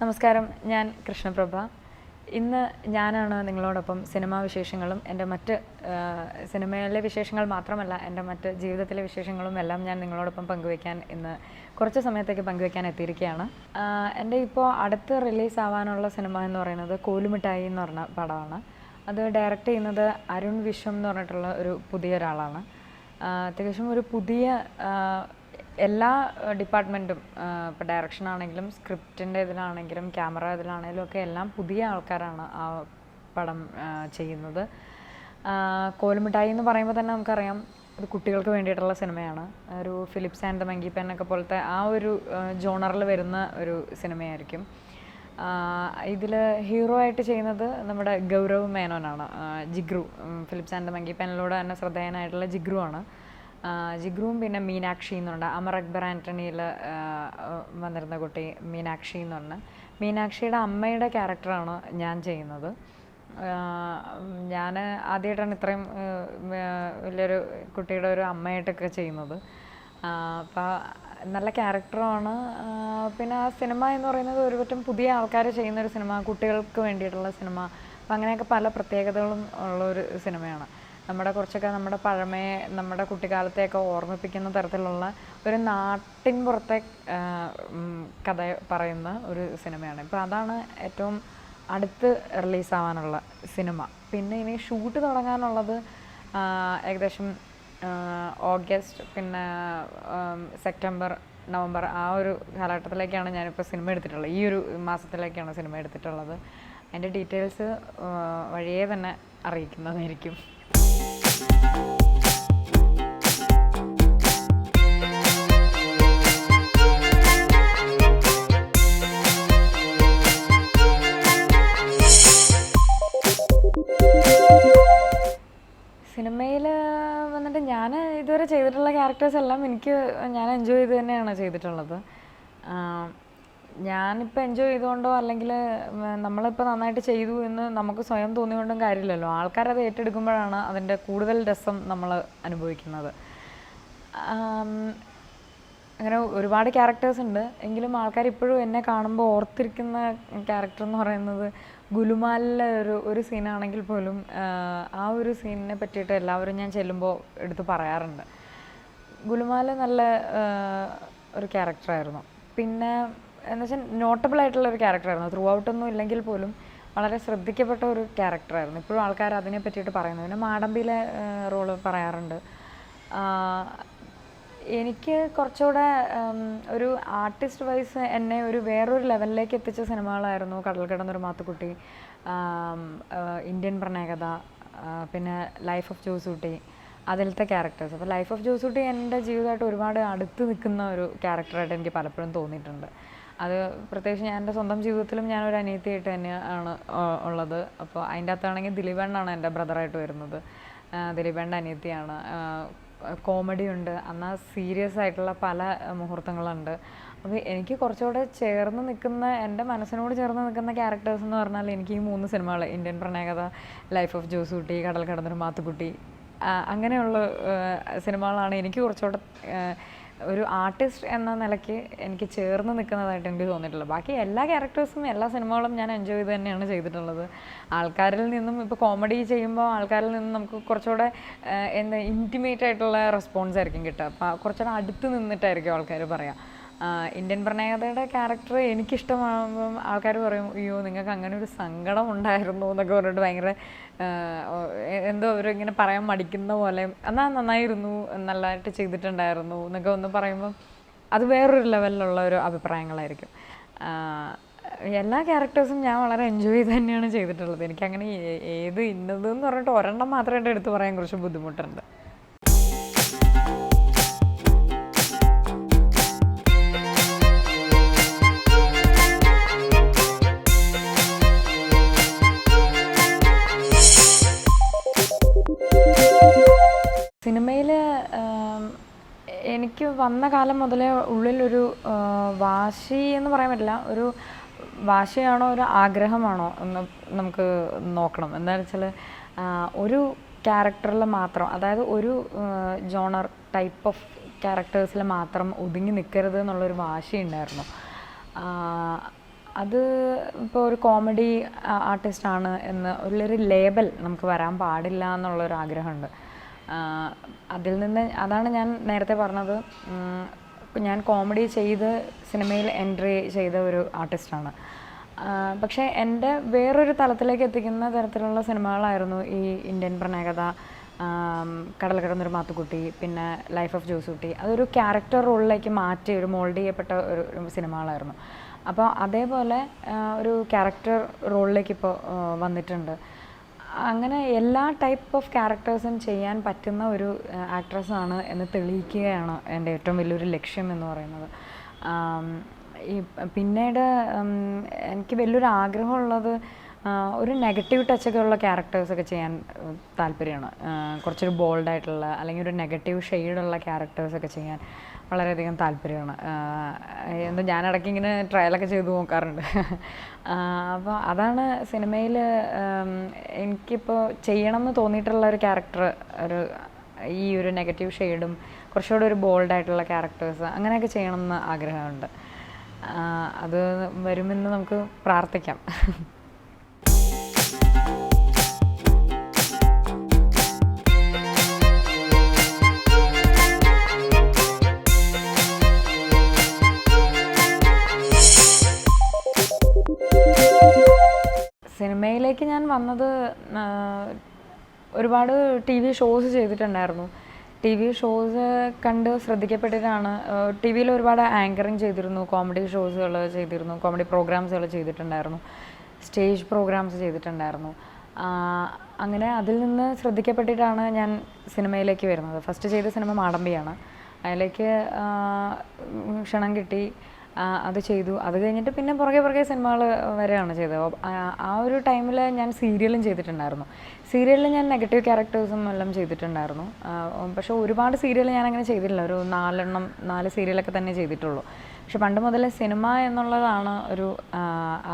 നമസ്കാരം, ഞാൻ കൃഷ്ണപ്രഭ. ഇന്ന് ഞാനാണ് നിങ്ങളോടൊപ്പം സിനിമാ വിശേഷങ്ങളും എൻ്റെ മറ്റ് സിനിമയിലെ വിശേഷങ്ങൾ മാത്രമല്ല എൻ്റെ മറ്റ് ജീവിതത്തിലെ വിശേഷങ്ങളും എല്ലാം ഞാൻ നിങ്ങളോടൊപ്പം പങ്കുവയ്ക്കാൻ ഇന്ന് കുറച്ച് സമയത്തേക്ക് പങ്കുവയ്ക്കാൻ എത്തിയിരിക്കുകയാണ്. എൻ്റെ ഇപ്പോൾ അടുത്ത് റിലീസാവാനുള്ള സിനിമ എന്ന് പറയുന്നത് കോലുമിഠായി എന്ന് പറഞ്ഞ പടമാണ്. അത് ഡയറക്റ്റ് ചെയ്യുന്നത് അരുൺ വിശ്വം എന്ന് പറഞ്ഞിട്ടുള്ള ഒരു പുതിയ ഒരാളാണ്. അത്യാവശ്യം ഒരു പുതിയ എല്ലാ ഡിപ്പാർട്ട്മെൻറ്റും, ഇപ്പോൾ ഡയറക്ഷൻ ആണെങ്കിലും സ്ക്രിപ്റ്റിൻ്റെ ഇതിലാണെങ്കിലും ക്യാമറ ഇതിലാണെങ്കിലും ഒക്കെ എല്ലാം പുതിയ ആൾക്കാരാണ് ആ പടം ചെയ്യുന്നത്. കോലുമിഠായി എന്ന് പറയുമ്പോൾ തന്നെ നമുക്കറിയാം ഒരു കുട്ടികൾക്ക് വേണ്ടിയിട്ടുള്ള സിനിമയാണ്. ഒരു Philips and the monkey pen ഒക്കെ പോലത്തെ ആ ഒരു ജോണറിൽ വരുന്ന ഒരു സിനിമയായിരിക്കും. ഇതിൽ ഹീറോ ആയിട്ട് ചെയ്യുന്നത് നമ്മുടെ ഗൗരവ് മേനോനാണ്. ജിഗ്രു, ഫിലിപ്സ് ആൻഡ് ദ മങ്കി പെനിലൂടെ തന്നെ ശ്രദ്ധേയനായിട്ടുള്ള ജിഗ്രു ആണ്. ജിഗ്രുവും പിന്നെ മീനാക്ഷി എന്നുണ്ട്, അമർ അക്ബർ ആൻ്റണിയിൽ വന്നിരുന്ന കുട്ടി മീനാക്ഷി എന്ന് പറഞ്ഞ മീനാക്ഷിയുടെ അമ്മയുടെ ക്യാരക്ടറാണ് ഞാൻ ചെയ്യുന്നത്. ഞാൻ ആദ്യമായിട്ടാണ് ഇത്രയും വലിയൊരു കുട്ടിയുടെ ഒരു അമ്മയായിട്ടൊക്കെ ചെയ്യുന്നത്. അപ്പോൾ നല്ല ക്യാരക്ടറുമാണ്. പിന്നെ ആ സിനിമ എന്ന് പറയുന്നത് ഒരുപറ്റം പുതിയ ആൾക്കാർ ചെയ്യുന്നൊരു സിനിമ, കുട്ടികൾക്ക് വേണ്ടിയിട്ടുള്ള സിനിമ. അപ്പം അങ്ങനെയൊക്കെ പല പ്രത്യേകതകളും ഉള്ളൊരു സിനിമയാണ്. കുറച്ചൊക്കെ നമ്മുടെ പഴമയെ, നമ്മുടെ കുട്ടിക്കാലത്തെയൊക്കെ ഓർമ്മിപ്പിക്കുന്ന തരത്തിലുള്ള ഒരു നാട്ടിൻ പുറത്തെ കഥ പറയുന്ന ഒരു സിനിമയാണ്. ഇപ്പോൾ അതാണ് ഏറ്റവും അടുത്ത് റിലീസാവാനുള്ള സിനിമ. പിന്നെ ഇനി ഷൂട്ട് തുടങ്ങാനുള്ളത് ഏകദേശം ഓഗസ്റ്റ്, പിന്നെ സെപ്റ്റംബർ, നവംബർ ആ ഒരു കാലഘട്ടത്തിലേക്കാണ് ഞാനിപ്പോൾ സിനിമ എടുത്തിട്ടുള്ളത്. ഈ ഒരു മാസത്തിലേക്കാണ് സിനിമ എടുത്തിട്ടുള്ളത്. അതിൻ്റെ ഡീറ്റെയിൽസ് വഴിയേ തന്നെ അറിയിക്കുന്നതായിരിക്കും. സിനിമയിൽ വന്നിട്ട് ഞാൻ ഇതുവരെ ചെയ്തിട്ടുള്ള ക്യാരക്ടേഴ്സ് എല്ലാം ഞാൻ എൻജോയ് ചെയ്ത് തന്നെയാണ് ചെയ്തിട്ടുള്ളത്. ഞാനിപ്പോൾ എൻജോയ് ചെയ്തുകൊണ്ടോ അല്ലെങ്കിൽ നമ്മളിപ്പോൾ നന്നായിട്ട് ചെയ്തു എന്ന് നമുക്ക് സ്വയം തോന്നിക്കൊണ്ടും കാര്യമില്ലല്ലോ. ആൾക്കാരത് ഏറ്റെടുക്കുമ്പോഴാണ് അതിൻ്റെ കൂടുതൽ രസം നമ്മൾ അനുഭവിക്കുന്നത്. അങ്ങനെ ഒരുപാട് ക്യാരക്ടേഴ്സ് ഉണ്ട്. എങ്കിലും ആൾക്കാർ ഇപ്പോഴും എന്നെ കാണുമ്പോൾ ഓർത്തിരിക്കുന്ന ക്യാരക്ടർ എന്ന് പറയുന്നത് ഗുലുമാലിലെ ഒരു സീനാണെങ്കിൽ പോലും ആ ഒരു സീനിനെ പറ്റിയിട്ട് എല്ലാവരും ഞാൻ ചെല്ലുമ്പോൾ എടുത്ത് പറയാറുണ്ട്. ഗുലുമാൽ നല്ല ഒരു ക്യാരക്ടറായിരുന്നു. പിന്നെ എന്ന് വെച്ചാൽ നോട്ടബിൾ ആയിട്ടുള്ളൊരു ക്യാരക്ടറായിരുന്നു. ത്രൂ ഔട്ടൊന്നും ഇല്ലെങ്കിൽ പോലും വളരെ ശ്രദ്ധിക്കപ്പെട്ട ഒരു ക്യാരക്ടറായിരുന്നു. ഇപ്പോഴും ആൾക്കാർ അതിനെ പറ്റിയിട്ട് പറയുന്നു. പിന്നെ മാടമ്പിയിലെ റോള് പറയാറുണ്ട്. എനിക്ക് കുറച്ചുകൂടെ ഒരു ആർട്ടിസ്റ്റ് വൈസ് എന്നെ വേറൊരു ലെവലിലേക്ക് എത്തിച്ച സിനിമകളായിരുന്നു കടൽ കിടന്നൊരു മാത്തുക്കുട്ടി, ഇന്ത്യൻ പ്രണയകഥ, പിന്നെ ലൈഫ് ഓഫ് ജോസൂട്ടി, അതിലത്തെ ക്യാരക്ടേഴ്സ്. അപ്പോൾ ലൈഫ് ഓഫ് ജോസൂട്ടി എൻ്റെ ജീവിതമായിട്ട് ഒരുപാട് അടുത്ത് നിൽക്കുന്ന ഒരു ക്യാരക്ടറായിട്ട് എനിക്ക് പലപ്പോഴും തോന്നിയിട്ടുണ്ട്. അത് പ്രത്യേകിച്ച് ഞാൻ എൻ്റെ സ്വന്തം ജീവിതത്തിലും ഞാനൊരു അനിയത്തിയായിട്ട് തന്നെയാണ് ഉള്ളത്. അപ്പോൾ അതിൻ്റെ അകത്താണെങ്കിൽ ദിലീപണ്ണാണ് എൻ്റെ ബ്രദറായിട്ട് വരുന്നത്. ദിലീപണ്ണ അനിയത്തിയാണ്. കോമഡി ഉണ്ട്, എന്നാൽ സീരിയസ് ആയിട്ടുള്ള പല മുഹൂർത്തങ്ങളുണ്ട്. അപ്പോൾ എനിക്ക് കുറച്ചുകൂടെ ചേർന്ന് നിൽക്കുന്ന, എൻ്റെ മനസ്സിനോട് ചേർന്ന് നിൽക്കുന്ന ക്യാരക്ടേഴ്സ് എന്ന് പറഞ്ഞാൽ എനിക്ക് ഈ 3 സിനിമകൾ, ഇന്ത്യൻ പ്രണയകഥ, ലൈഫ് ഓഫ് ജോസൂട്ടി, കടൽ കിടന്നൊരു മാത്തുക്കുട്ടി, അങ്ങനെയുള്ള സിനിമകളാണ് എനിക്ക് കുറച്ചുകൂടെ ഒരു ആർട്ടിസ്റ്റ് എന്ന നിലയ്ക്ക് എനിക്ക് ചേർന്ന് നിൽക്കുന്നതായിട്ട് എനിക്ക് തോന്നിയിട്ടുള്ളത്. ബാക്കി എല്ലാ ക്യാരക്ടേഴ്സും എല്ലാ സിനിമകളും ഞാൻ എൻജോയ് ചെയ്ത് തന്നെയാണ് ചെയ്തിട്ടുള്ളത്. ആൾക്കാരിൽ നിന്നും ഇപ്പോൾ കോമഡി ചെയ്യുമ്പോൾ ആൾക്കാരിൽ നിന്നും നമുക്ക് കുറച്ചുകൂടെ ഇൻറ്റിമേറ്റ് ആയിട്ടുള്ള റെസ്പോൺസ് ആയിരിക്കും കിട്ടുക. അപ്പോൾ കുറച്ചുകൂടെ അടുത്ത് നിന്നിട്ടായിരിക്കും ആൾക്കാർ പറയുക. ഇന്ത്യൻ പ്രണയകഥയുടെ ക്യാരക്ടർ എനിക്കിഷ്ടമാകുമ്പം ആൾക്കാർ പറയും, അയ്യോ നിങ്ങൾക്ക് അങ്ങനെ ഒരു സങ്കടം ഉണ്ടായിരുന്നു എന്നൊക്കെ പറഞ്ഞിട്ട് ഭയങ്കര എന്തോ അവരിങ്ങനെ പറയാൻ മടിക്കുന്ന പോലെ, എന്നാൽ നന്നായിരുന്നു, നല്ലതായിട്ട് ചെയ്തിട്ടുണ്ടായിരുന്നു എന്നൊക്കെ ഒന്ന് പറയുമ്പം അത് വേറൊരു ലെവലിലുള്ള ഒരു അഭിപ്രായങ്ങളായിരിക്കും. എല്ലാ ക്യാരക്ടേഴ്സും ഞാൻ വളരെ എൻജോയ് ചെയ്ത് തന്നെയാണ് ചെയ്തിട്ടുള്ളത്. എനിക്കങ്ങനെ ഏത് ഇന്നതെന്ന് പറഞ്ഞിട്ട് ഒരെണ്ണം മാത്രമായിട്ട് എടുത്ത് പറയാൻ കുറച്ച് ബുദ്ധിമുട്ടുണ്ട്. സിനിമയിൽ എനിക്ക് വന്ന കാലം മുതലേ ഉള്ളിലൊരു വാശി എന്ന് പറയാൻ പറ്റില്ല, ഒരു വാശിയാണോ ഒരു ആഗ്രഹമാണോ എന്ന് നമുക്ക് നോക്കണം. എന്താണെന്ന് വെച്ചാൽ ഒരു ക്യാരക്ടറിൽ മാത്രം, അതായത് ഒരു ജോണർ ടൈപ്പ് ഓഫ് ക്യാരക്ടേഴ്സിൽ മാത്രം ഒതുങ്ങി നിൽക്കരുത് എന്നുള്ളൊരു വാശി ഉണ്ടായിരുന്നു. അത് ഇപ്പോൾ ഒരു കോമഡി ആർട്ടിസ്റ്റാണ് എന്ന് ഉള്ളൊരു ലേബൽ നമുക്ക് വരാൻ പാടില്ല എന്നുള്ളൊരു ആഗ്രഹമുണ്ട്. അതിൽ നിന്ന് അതാണ് ഞാൻ നേരത്തെ പറഞ്ഞത്, ഞാൻ കോമഡി ചെയ്ത് സിനിമയിൽ എൻട്രി ചെയ്ത ഒരു ആർട്ടിസ്റ്റാണ്. പക്ഷേ എൻ്റെ വേറൊരു തലത്തിലേക്ക് എത്തിക്കുന്ന തരത്തിലുള്ള സിനിമകളായിരുന്നു ഈ ഇന്ത്യൻ പ്രണയകഥ, കടൽ കടന്നൊരു മാത്തുക്കുട്ടി, പിന്നെ ലൈഫ് ഓഫ് ജോസൂട്ടി. അതൊരു ക്യാരക്ടർ റോളിലേക്ക് മാറ്റി ഒരു മോൾഡ് ചെയ്യപ്പെട്ട ഒരു സിനിമകളായിരുന്നു. അപ്പോൾ അതേപോലെ ഒരു ക്യാരക്ടർ റോളിലേക്ക് ഇപ്പോൾ വന്നിട്ടുണ്ട്. അങ്ങനെ എല്ലാ ടൈപ്പ് ഓഫ് ക്യാരക്ടേഴ്സും ചെയ്യാൻ പറ്റുന്ന ഒരു ആക്ട്രസ്സാണ് എന്ന് തെളിയിക്കുകയാണ് എൻ്റെ ഏറ്റവും വലിയൊരു ലക്ഷ്യം എന്ന് പറയുന്നത്. ഈ പിന്നീട് എനിക്ക് വലിയൊരു ആഗ്രഹമുള്ളത് ഒരു നെഗറ്റീവ് ടച്ചൊക്കെ ഉള്ള ക്യാരക്ടേഴ്സൊക്കെ ചെയ്യാൻ താല്പര്യമാണ്. കുറച്ചൊരു ബോൾഡായിട്ടുള്ള അല്ലെങ്കിൽ ഒരു നെഗറ്റീവ് ഷെയ്ഡുള്ള ക്യാരക്ടേഴ്സൊക്കെ ചെയ്യാൻ വളരെയധികം താല്പര്യമാണ്. എന്താ ഞാനിടയ്ക്ക് ഇങ്ങനെ ട്രയലൊക്കെ ചെയ്ത് നോക്കാറുണ്ട്. അപ്പോൾ അതാണ് സിനിമയിൽ എനിക്കിപ്പോൾ ചെയ്യണം എന്ന് തോന്നിയിട്ടുള്ള ഒരു ക്യാരക്ടർ, ഈ ഒരു നെഗറ്റീവ് ഷെയ്ഡും കുറച്ചുകൂടെ ഒരു ബോൾഡായിട്ടുള്ള ക്യാരക്ടേഴ്സ് അങ്ങനെയൊക്കെ ചെയ്യണമെന്ന് ആഗ്രഹമുണ്ട്. അത് വരുമെന്ന് നമുക്ക് പ്രാർത്ഥിക്കാം. സിനിമയിലേക്ക് ഞാൻ വന്നത് ഒരുപാട് ടി വി ഷോസ് ചെയ്തിട്ടുണ്ടായിരുന്നു. ടി വി ഷോസ് കണ്ട് ശ്രദ്ധിക്കപ്പെട്ടിട്ടാണ്. ടി വിയിൽ ഒരുപാട് ആങ്കറിങ് ചെയ്തിരുന്നു, കോമഡി ഷോസുകൾ ചെയ്തിരുന്നു, കോമഡി പ്രോഗ്രാംസുകൾ ചെയ്തിട്ടുണ്ടായിരുന്നു, സ്റ്റേജ് പ്രോഗ്രാംസ് ചെയ്തിട്ടുണ്ടായിരുന്നു. അങ്ങനെ അതിൽ നിന്ന് ശ്രദ്ധിക്കപ്പെട്ടിട്ടാണ് ഞാൻ സിനിമയിലേക്ക് വരുന്നത്. ഫസ്റ്റ് ചെയ്ത സിനിമ മാടമ്പിയാണ്. അതിലേക്ക് ക്ഷണം കിട്ടി, അത് ചെയ്തു. അത് കഴിഞ്ഞിട്ട് പിന്നെ പുറകെ സിനിമകൾ വരെയാണ് ചെയ്തത്. ആ ഒരു ടൈമിൽ ഞാൻ സീരിയലും ചെയ്തിട്ടുണ്ടായിരുന്നു. സീരിയലിൽ ഞാൻ നെഗറ്റീവ് ക്യാരക്ടേഴ്സും എല്ലാം ചെയ്തിട്ടുണ്ടായിരുന്നു. പക്ഷേ ഒരുപാട് സീരിയൽ ഞാനങ്ങനെ ചെയ്തിട്ടില്ല. ഒരു 4 സീരിയലൊക്കെ തന്നെ ചെയ്തിട്ടുള്ളൂ. പക്ഷെ പണ്ട് മുതലേ സിനിമ എന്നുള്ളതാണ് ഒരു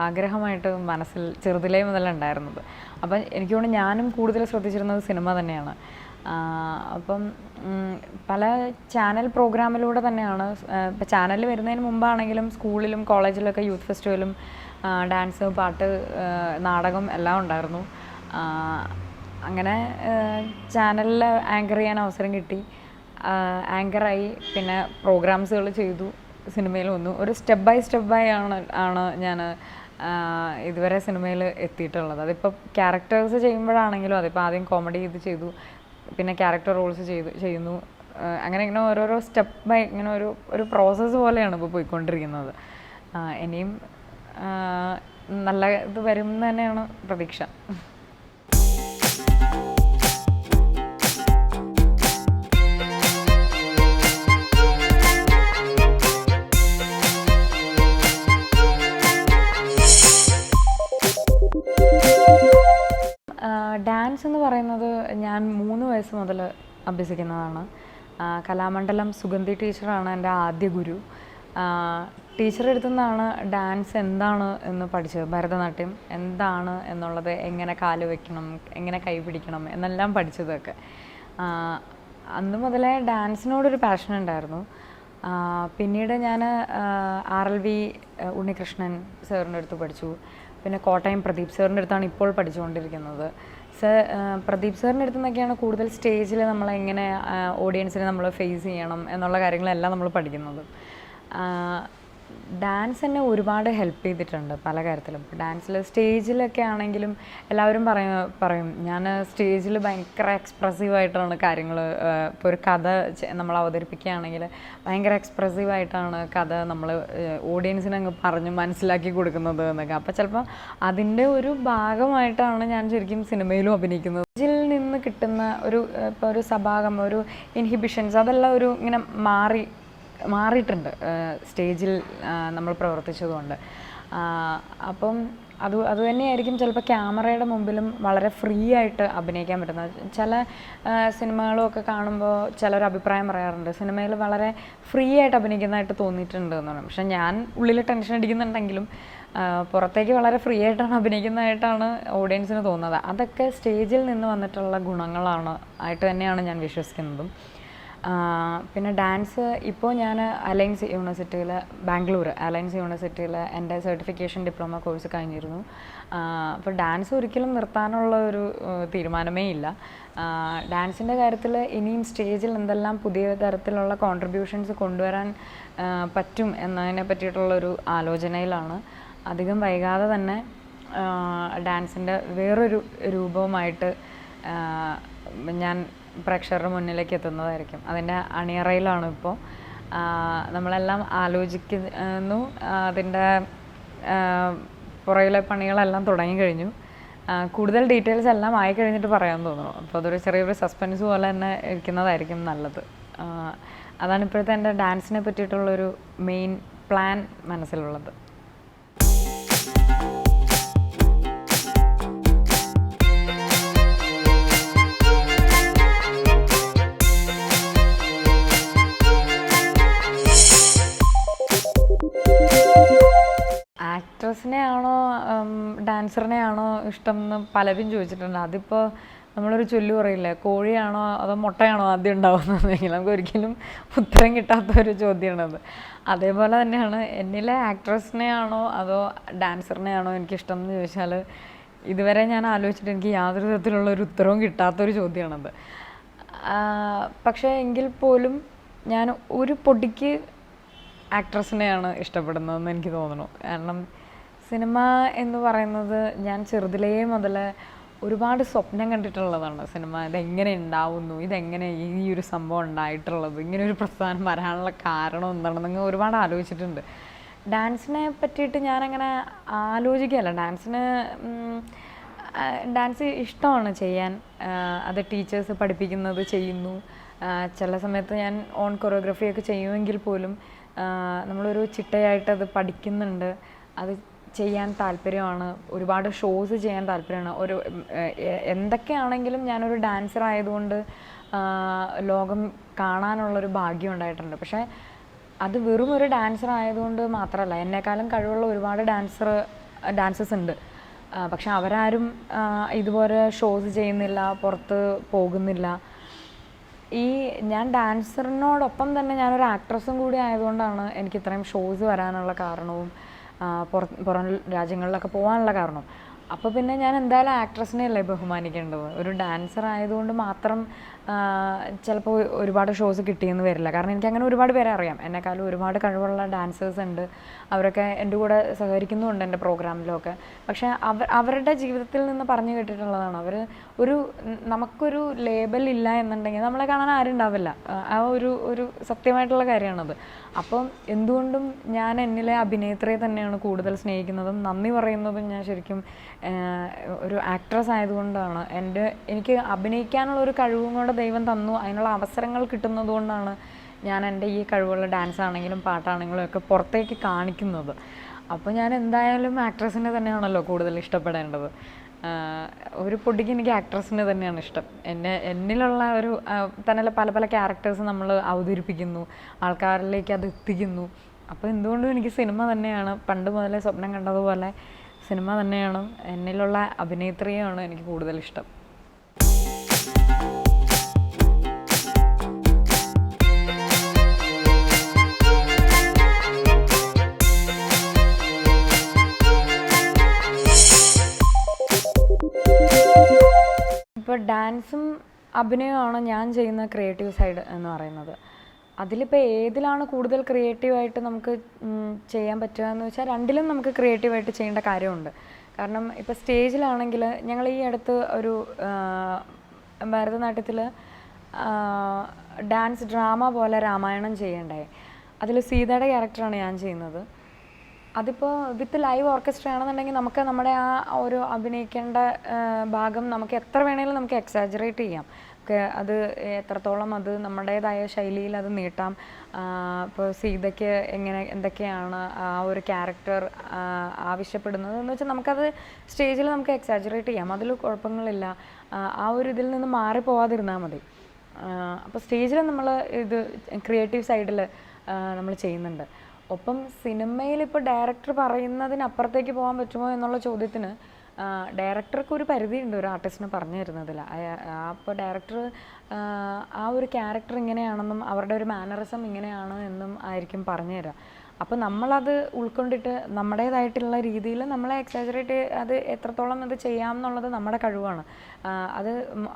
ആഗ്രഹമായിട്ട് മനസ്സിൽ ചെറുതിലേ മുതലുണ്ടായിരുന്നത്. അപ്പം എനിക്ക് തോന്നുന്നു ഞാനും കൂടുതൽ ശ്രദ്ധിച്ചിരുന്നത് സിനിമ തന്നെയാണ്. അപ്പം പല ചാനൽ പ്രോഗ്രാമിലൂടെ തന്നെയാണ്, ഇപ്പം ചാനലിൽ വരുന്നതിന് മുമ്പാണെങ്കിലും സ്കൂളിലും കോളേജിലൊക്കെ യൂത്ത് ഫെസ്റ്റിവലും ഡാൻസ്, പാട്ട്, നാടകം എല്ലാം ഉണ്ടായിരുന്നു. അങ്ങനെ ചാനലിൽ ആങ്കർ ചെയ്യാൻ അവസരം കിട്ടി, ആങ്കറായി, പിന്നെ പ്രോഗ്രാംസുകൾ ചെയ്തു, സിനിമയിൽ വന്നു. ഒരു സ്റ്റെപ്പ് ബൈ ആണ് ഞാൻ ഇതുവരെ സിനിമയിൽ എത്തിയിട്ടുള്ളത്. അതിപ്പോൾ ക്യാരക്ടേഴ്സ് ചെയ്യുമ്പോഴാണെങ്കിലും അതിപ്പോൾ ആദ്യം കോമഡി ചെയ്തു, പിന്നെ ക്യാരക്ടർ റോൾസ് ചെയ്യുന്നു. അങ്ങനെ ഇങ്ങനെ ഓരോരോ സ്റ്റെപ്പ് ബൈ ഇങ്ങനെ ഒരു പ്രോസസ്സ് പോലെയാണ് ഇപ്പോൾ പോയിക്കൊണ്ടിരിക്കുന്നത്. ഇനിയും നല്ല ഇത് വരും എന്ന് തന്നെയാണ് പ്രതീക്ഷ. ഡാൻസ് എന്ന് പറയുന്നത് ഞാൻ 3 വയസ്സ് മുതൽ അഭ്യസിക്കുന്നതാണ്. കലാമണ്ഡലം സുഗന്ധി ടീച്ചറാണ് എൻ്റെ ആദ്യ ഗുരു. ടീച്ചറുടെ അടുത്തു നിന്നാണ് ഡാൻസ് എന്താണ് എന്ന് പഠിച്ചത്. ഭരതനാട്യം എന്താണ് എന്നുള്ളത്, എങ്ങനെ കാല് വയ്ക്കണം, എങ്ങനെ കൈ പിടിക്കണം എന്നെല്ലാം പഠിച്ചതൊക്കെ. അന്ന് മുതലേ ഡാൻസിനോടൊരു പാഷൻ ഉണ്ടായിരുന്നു. പിന്നീട് ഞാൻ RLV ഉണ്ണികൃഷ്ണൻ സാറിൻ്റെ അടുത്ത് പഠിച്ചു. പിന്നെ കോട്ടയം പ്രദീപ് സാറിൻ്റെ അടുത്താണ് ഇപ്പോൾ പഠിച്ചുകൊണ്ടിരിക്കുന്നത്. പ്രദീപ് സാറിൻ്റെ അടുത്ത് നിന്നൊക്കെയാണ് കൂടുതൽ സ്റ്റേജിൽ നമ്മളെങ്ങനെ ഓഡിയൻസിനെ നമ്മൾ ഫേസ് ചെയ്യണം എന്നുള്ള കാര്യങ്ങളെല്ലാം നമ്മൾ പഠിക്കുന്നത്. ഡാൻസ് എന്നെ ഒരുപാട് ഹെൽപ്പ് ചെയ്തിട്ടുണ്ട് പല കാര്യത്തിലും. ഡാൻസിൽ സ്റ്റേജിലൊക്കെ ആണെങ്കിലും എല്ലാവരും പറയും ഞാൻ സ്റ്റേജിൽ ഭയങ്കര എക്സ്പ്രസീവായിട്ടാണ് കാര്യങ്ങൾ, ഇപ്പോൾ ഒരു കഥ നമ്മൾ അവതരിപ്പിക്കുകയാണെങ്കിൽ ഭയങ്കര എക്സ്പ്രസീവായിട്ടാണ് കഥ നമ്മൾ ഓഡിയൻസിനെ അങ്ങ് പറഞ്ഞ് മനസ്സിലാക്കി കൊടുക്കുന്നത് എന്നൊക്കെ. അപ്പോൾ ചിലപ്പോൾ അതിൻ്റെ ഒരു ഭാഗമായിട്ടാണ് ഞാൻ ശരിക്കും സിനിമയിലും അഭിനയിക്കുന്നത്. സ്റ്റേജിൽ നിന്ന് കിട്ടുന്ന ഇപ്പോൾ ഒരു സഭാഗം, ഒരു ഇൻഹിബിഷൻസ് അതെല്ലാം ഇങ്ങനെ മാറിയിട്ടുണ്ട് സ്റ്റേജിൽ നമ്മൾ പ്രവർത്തിച്ചതുകൊണ്ട്. അപ്പം അത് തന്നെയായിരിക്കും ചിലപ്പോൾ ക്യാമറയുടെ മുമ്പിലും വളരെ ഫ്രീ ആയിട്ട് അഭിനയിക്കാൻ പറ്റുന്നത്. ചില സിനിമകളൊക്കെ കാണുമ്പോൾ ചിലർ അഭിപ്രായം പറയാറുണ്ട്, സിനിമയിൽ വളരെ ഫ്രീ ആയിട്ട് അഭിനയിക്കുന്നതായിട്ട് തോന്നിയിട്ടുണ്ട് എന്ന് പറയും. പക്ഷെ ഞാൻ ഉള്ളിൽ ടെൻഷൻ അടിക്കുന്നുണ്ടെങ്കിലും പുറത്തേക്ക് വളരെ ഫ്രീ ആയിട്ടാണ് അഭിനയിക്കുന്നതായിട്ടാണ് ഓഡിയൻസിന് തോന്നുന്നത്. അതൊക്കെ സ്റ്റേജിൽ നിന്ന് വന്നിട്ടുള്ള ഗുണങ്ങളാണ് ആയിട്ട് തന്നെയാണ് ഞാൻ വിശ്വസിക്കുന്നതും. പിന്നെ ഡാൻസ് ഇപ്പോൾ ഞാൻ അലയൻസ് യൂണിവേഴ്സിറ്റിയിൽ ബാംഗ്ലൂർ അലയൻസ് യൂണിവേഴ്സിറ്റിയിൽ എൻ്റെ സർട്ടിഫിക്കേഷൻ ഡിപ്ലോമ കോഴ്സ് കഴിഞ്ഞിരുന്നു. അപ്പോൾ ഡാൻസ് ഒരിക്കലും നിർത്താനുള്ള ഒരു തീരുമാനമേ ഇല്ല. ഡാൻസിൻ്റെ കാര്യത്തിൽ ഇനിയും സ്റ്റേജിൽ എന്തെല്ലാം പുതിയ തരത്തിലുള്ള കോൺട്രിബ്യൂഷൻസ് കൊണ്ടുവരാൻ പറ്റും എന്നതിനെ പറ്റിയിട്ടുള്ളൊരു ആലോചനയിലാണ്. അധികം വൈകാതെ തന്നെ ഡാൻസിൻ്റെ വേറൊരു രൂപവുമായിട്ട് ഞാൻ പ്രേക്ഷകരുടെ മുന്നിലേക്ക് എത്തുന്നതായിരിക്കും. അതിൻ്റെ അണിയറയിലാണ് ഇപ്പോൾ. നമ്മളെല്ലാം ആലോചിക്കുന്നു. അതിൻ്റെ പുറകിലെ പണികളെല്ലാം തുടങ്ങിക്കഴിഞ്ഞു. കൂടുതൽ ഡീറ്റെയിൽസ് എല്ലാം ആയി കഴിഞ്ഞിട്ട് പറയാൻ തോന്നുന്നു. അപ്പോൾ അതൊരു ചെറിയൊരു സസ്പെൻസ് പോലെ തന്നെ ഇരിക്കുന്നതായിരിക്കും നല്ലത്. അതാണ് ഇപ്പോഴത്തെ എൻ്റെ ഡാൻസിനെ പറ്റിയിട്ടുള്ളൊരു മെയിൻ പ്ലാൻ മനസ്സിലുള്ളത്. ആക്ട്രസിനെ ആണോ ഡാൻസറിനെ ആണോ ഇഷ്ടം എന്ന് പലരും ചോദിച്ചിട്ടുണ്ട്. അതിപ്പോൾ നമ്മളൊരു ചൊല്ലു പറയില്ലേ, കോഴിയാണോ അതോ മുട്ടയാണോ ആദ്യം ഉണ്ടാവുന്നതെങ്കിൽ നമുക്ക് ഒരിക്കലും ഉത്തരം കിട്ടാത്തൊരു ചോദ്യമാണത്. അതേപോലെ തന്നെയാണ് എന്നിലെ ആക്ട്രസിനെ ആണോ അതോ ഡാൻസറിനെ ആണോ എനിക്കിഷ്ടം എന്ന് ചോദിച്ചാൽ ഇതുവരെ ഞാൻ ആലോചിച്ചിട്ട് എനിക്ക് യാതൊരു തരത്തിലുള്ളൊരു ഉത്തരവും കിട്ടാത്തൊരു ചോദ്യമാണത്. പക്ഷേ എങ്കിൽ പോലും ഞാൻ ഒരു പൊടിക്ക് ആക്ട്രസിനെയാണ് ഇഷ്ടപ്പെടുന്നതെന്ന് എനിക്ക് തോന്നുന്നു. കാരണം സിനിമ എന്ന് പറയുന്നത് ഞാൻ ചെറുതിലേ മുതൽ ഒരുപാട് സ്വപ്നം കണ്ടിട്ടുള്ളതാണ്. സിനിമ ഇതെങ്ങനെ ഉണ്ടാവുന്നു, ഇതെങ്ങനെ ഈ ഒരു സംഭവം ഉണ്ടായിട്ടുള്ളത്, ഇങ്ങനെ ഒരു പ്രസ്ഥാനം വരാനുള്ള കാരണം എന്താണെന്ന് ഒരുപാട് ആലോചിച്ചിട്ടുണ്ട്. ഡാൻസിനെ പറ്റിയിട്ട് ഞാനങ്ങനെ ആലോചിക്കുകയല്ല. ഡാൻസ് ഇഷ്ടമാണ് ചെയ്യാൻ. അത് ടീച്ചേഴ്സ് പഠിപ്പിക്കുന്നത് ചെയ്യുന്നു. ചില സമയത്ത് ഞാൻ ഓൺ കൊറിയോഗ്രഫിയൊക്കെ ചെയ്യുമെങ്കിൽ പോലും നമ്മളൊരു ചിട്ടയായിട്ട് അത് പഠിക്കുന്നുണ്ട്. അത് ചെയ്യാൻ താല്പര്യമാണ്. ഒരുപാട് ഷോസ് ചെയ്യാൻ താല്പര്യമാണ്. എന്തൊക്കെയാണെങ്കിലും ഞാനൊരു ഡാൻസർ ആയതുകൊണ്ട് ലോകം കാണാനുള്ളൊരു ഭാഗ്യം ഉണ്ടായിട്ടുണ്ട്. പക്ഷേ അത് വെറും ഒരു ഡാൻസർ ആയതുകൊണ്ട് മാത്രമല്ല, എന്നെക്കാളും കഴിവുള്ള ഒരുപാട് ഡാൻസേഴ്സ് ഉണ്ട്. പക്ഷെ അവരാരും ഇതുപോലെ ഷോസ് ചെയ്യുന്നില്ല, പുറത്ത് പോകുന്നില്ല. ഞാൻ ഡാൻസറിനോടൊപ്പം തന്നെ ഞാനൊരു ആക്ട്രസും കൂടി ആയതുകൊണ്ടാണ് എനിക്ക് ഇത്രയും ഷോസ് വരാനുള്ള കാരണവും പുറം രാജ്യങ്ങളിലൊക്കെ പോകാനുള്ള കാരണം. അപ്പോൾ പിന്നെ ഞാൻ എന്തായാലും ആക്ട്രസിനെയല്ലേ ബഹുമാനിക്കേണ്ടത്. ഒരു ഡാൻസർ ആയതുകൊണ്ട് മാത്രം ചിലപ്പോൾ ഒരുപാട് ഷോസ് കിട്ടിയെന്ന് വരില്ല. കാരണം എനിക്കങ്ങനെ ഒരുപാട് പേരെ അറിയാം. എന്നെക്കാളും ഒരുപാട് കഴിവുള്ള ഡാൻസേഴ്സ് ഉണ്ട്. അവരൊക്കെ എൻ്റെ കൂടെ സഹകരിക്കുന്നുമുണ്ട് എൻ്റെ പ്രോഗ്രാമിലൊക്കെ. പക്ഷേ അവരുടെ ജീവിതത്തിൽ നിന്ന് പറഞ്ഞു കേട്ടിട്ടുള്ളതാണ്, നമുക്കൊരു ലേബൽ ഇല്ല എന്നുണ്ടെങ്കിൽ നമ്മളെ കാണാൻ ആരും ഉണ്ടാവില്ല. ആ ഒരു സത്യമായിട്ടുള്ള കാര്യമാണത്. അപ്പം എന്തുകൊണ്ടും ഞാൻ എന്നിലെ അഭിനേത്രിയെ തന്നെയാണ് കൂടുതൽ സ്നേഹിക്കുന്നതും നന്ദി പറയുന്നതും. ഞാൻ ശരിക്കും ഒരു ആക്ട്രസ് ആയതുകൊണ്ടാണ്. എനിക്ക് അഭിനയിക്കാനുള്ള ഒരു കഴിവും കൂടെ ദൈവം തന്നു. അതിനുള്ള അവസരങ്ങൾ കിട്ടുന്നത് കൊണ്ടാണ് ഞാൻ എൻ്റെ ഈ കഴിവുള്ള ഡാൻസ് ആണെങ്കിലും പാട്ടാണെങ്കിലും ഒക്കെ പുറത്തേക്ക് കാണിക്കുന്നത്. അപ്പോൾ ഞാൻ എന്തായാലും ആക്ട്രസിനെ തന്നെയാണല്ലോ കൂടുതൽ ഇഷ്ടപ്പെടേണ്ടത്. ഒരു പൊടിക്ക് എനിക്ക് ആക്ട്രസിനെ തന്നെയാണ് ഇഷ്ടം. എന്നിലുള്ള ഒരു തന്നെ പല പല ക്യാരക്ടേഴ്സ് നമ്മൾ അവതരിപ്പിക്കുന്നു, ആൾക്കാരിലേക്ക് അത് എത്തിക്കുന്നു. അപ്പോൾ എന്തുകൊണ്ടും എനിക്ക് സിനിമ തന്നെയാണ്, പണ്ട് മുതലേ സ്വപ്നം കണ്ടതുപോലെ സിനിമ തന്നെയാണ്. എന്നിലുള്ള അഭിനേത്രിയാണ് എനിക്ക് കൂടുതൽ ഇഷ്ടം. ഇപ്പോൾ ഡാൻസും അഭിനയമാണ് ഞാൻ ചെയ്യുന്ന ക്രിയേറ്റീവ് സൈഡ് എന്ന് പറയുന്നത്. അതിലിപ്പോൾ ഏതിലാണ് കൂടുതൽ ക്രിയേറ്റീവായിട്ട് നമുക്ക് ചെയ്യാൻ പറ്റുക എന്ന് വെച്ചാൽ രണ്ടിലും നമുക്ക് ക്രിയേറ്റീവായിട്ട് ചെയ്യേണ്ട കാര്യമുണ്ട്. കാരണം ഇപ്പോൾ സ്റ്റേജിലാണെങ്കിൽ ഞങ്ങൾ ഈ അടുത്ത് ഒരു ഭരതനാട്യത്തിൽ ഡാൻസ് ഡ്രാമ പോലെ രാമായണം ചെയ്യണ്ടായി. അതിൽ സീതയുടെ ക്യാരക്ടറാണ് ഞാൻ ചെയ്യുന്നത്. അതിപ്പോൾ വിത്ത് ലൈവ് ഓർക്കസ്ട്ര ആണെന്നുണ്ടെങ്കിൽ നമുക്ക് നമ്മുടെ ആ ഒരു അഭിനയിക്കേണ്ട ഭാഗം നമുക്ക് എത്ര വേണമെങ്കിലും നമുക്ക് എക്സാജറേറ്റ് ചെയ്യാം. അത് എത്രത്തോളം അത് നമ്മുടേതായ ശൈലിയിൽ അത് നീട്ടാം. ഇപ്പോൾ സീതയ്ക്ക് എന്തൊക്കെയാണ് ആ ഒരു ക്യാരക്ടർ ആവശ്യപ്പെടുന്നത് എന്ന് വെച്ചാൽ നമുക്കത് സ്റ്റേജിൽ നമുക്ക് എക്സാജറേറ്റ് ചെയ്യാം. അതിൽ കുഴപ്പങ്ങളില്ല. ആ ഒരു ഇതിൽ നിന്ന് മാറിപ്പോവാതിരുന്നാൽ മതി. അപ്പോൾ സ്റ്റേജിൽ നമ്മൾ ഇത് ക്രിയേറ്റീവ് സൈഡിൽ നമ്മൾ ചെയ്യുന്നുണ്ട്. ഒപ്പം സിനിമയിൽ ഇപ്പോൾ ഡയറക്ടർ പറയുന്നതിനപ്പുറത്തേക്ക് പോകാൻ പറ്റുമോ എന്നുള്ള ചോദ്യത്തിന് ഡയറക്ടർക്ക് ഒരു പരിധിയുണ്ട് ഒരു ആർട്ടിസ്റ്റിനെ പറഞ്ഞു തരുന്നതിൽ. അപ്പോൾ ഡയറക്ടർ ആ ഒരു ക്യാരക്ടർ ഇങ്ങനെയാണെന്നും അവരുടെ ഒരു മാനറിസം ഇങ്ങനെയാണ് എന്നും ആയിരിക്കും പറഞ്ഞു തരിക. അപ്പോൾ നമ്മളത് ഉൾക്കൊണ്ടിട്ട് നമ്മുടേതായിട്ടുള്ള രീതിയിൽ നമ്മളെ എക്സാജറേറ്റ് അത് എത്രത്തോളം അത് ചെയ്യാം എന്നുള്ളത് നമ്മുടെ കഴിവാണ്. അത്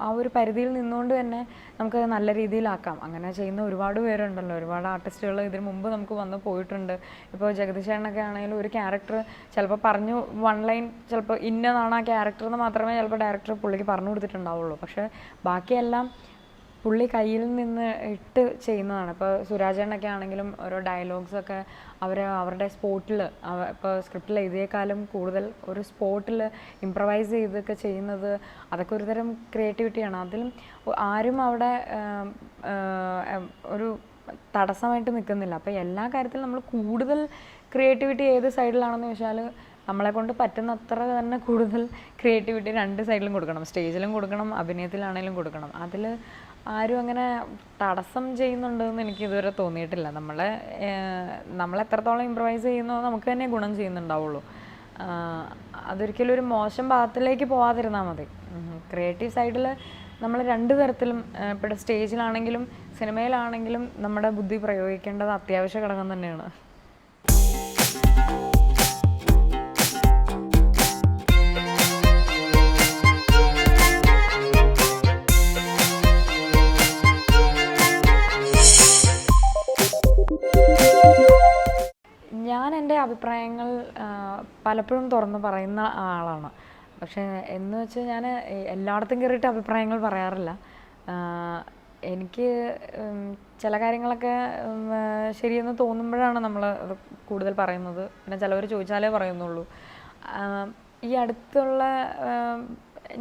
ആ ഒരു പരിധിയിൽ നിന്നുകൊണ്ട് തന്നെ നമുക്ക് നല്ല രീതിയിലാക്കാം. അങ്ങനെ ചെയ്യുന്ന ഒരുപാട് പേരുണ്ടല്ലോ, ഒരുപാട് ആർട്ടിസ്റ്റുകൾ ഇതിന് മുമ്പ് നമുക്ക് വന്ന് പോയിട്ടുണ്ട്. ഇപ്പോൾ ജഗദീശേട്ടനൊക്കെ ആണെങ്കിലും ഒരു ക്യാരക്ടർ ചിലപ്പോൾ പറഞ്ഞു വൺ ലൈൻ ചിലപ്പോൾ ഇന്നതാണ് ആ ക്യാരക്ടർ എന്ന് മാത്രമേ ചിലപ്പോൾ ഡയറക്ടർ പുള്ളിക്ക് പറഞ്ഞു കൊടുത്തിട്ടുണ്ടാവുള്ളൂ. പക്ഷേ ബാക്കിയെല്ലാം പുള്ളി കയ്യിൽ നിന്ന് ഇട്ട് ചെയ്യുന്നതാണ്. ഇപ്പോൾ സുരാജേട്ടനൊക്കെ ആണെങ്കിലും ഓരോ ഡയലോഗ്സൊക്കെ അവരുടെ സ്പോട്ടിൽ ഇപ്പോൾ സ്ക്രിപ്റ്റിൽ എഴുതിയേക്കാളും കൂടുതൽ ഒരു സ്പോട്ടിൽ ഇംപ്രവൈസ് ചെയ്തൊക്കെ ചെയ്യുന്നത് അതൊക്കെ ഒരുതരം ക്രിയേറ്റിവിറ്റിയാണ്. അതിലും ആരും അവിടെ ഒരു തടസ്സമായിട്ട് നിൽക്കുന്നില്ല. അപ്പോൾ എല്ലാ കാര്യത്തിലും നമ്മൾ കൂടുതൽ ക്രിയേറ്റിവിറ്റി ഏത് സൈഡിലാണെന്ന് ചോദിച്ചാൽ നമ്മളെ കൊണ്ട് പറ്റുന്നത്ര തന്നെ കൂടുതൽ ക്രിയേറ്റിവിറ്റി രണ്ട് സൈഡിലും കൊടുക്കണം. സ്റ്റേജിലും കൊടുക്കണം, അഭിനയത്തിലാണെങ്കിലും കൊടുക്കണം. അതിൽ ആരും അങ്ങനെ തടസ്സം ചെയ്യുന്നുണ്ടെന്ന് എനിക്ക് ഇതുവരെ തോന്നിയിട്ടില്ല. നമ്മളെത്രത്തോളം ഇംപ്രവൈസ് ചെയ്യുന്നോ നമുക്ക് തന്നെ ഗുണം ചെയ്യുന്നുണ്ടാവുള്ളൂ. അതൊരിക്കലും ഒരു മോശം ഭാഗത്തിലേക്ക് പോകാതിരുന്നാൽ മതി. ക്രിയേറ്റീവ് സൈഡിൽ നമ്മൾ രണ്ട് തരത്തിലും ഇപ്പോൾ സ്റ്റേജിലാണെങ്കിലും സിനിമയിലാണെങ്കിലും നമ്മുടെ ബുദ്ധി പ്രയോഗിക്കേണ്ടത് അത്യാവശ്യ ഘടകം തന്നെയാണ്. ഞാൻ എൻ്റെ അഭിപ്രായങ്ങൾ പലപ്പോഴും തുറന്ന് പറയുന്ന ആളാണ്. പക്ഷേ എന്ന് വെച്ചാൽ ഞാൻ എല്ലായിടത്തും കയറിയിട്ട് അഭിപ്രായങ്ങൾ പറയാറില്ല. എനിക്ക് ചില കാര്യങ്ങളൊക്കെ ശരിയെന്ന് തോന്നുമ്പോഴാണ് നമ്മൾ അത് കൂടുതൽ പറയുന്നത്. പിന്നെ ചിലവർ ചോദിച്ചാലേ പറയുന്നുള്ളൂ.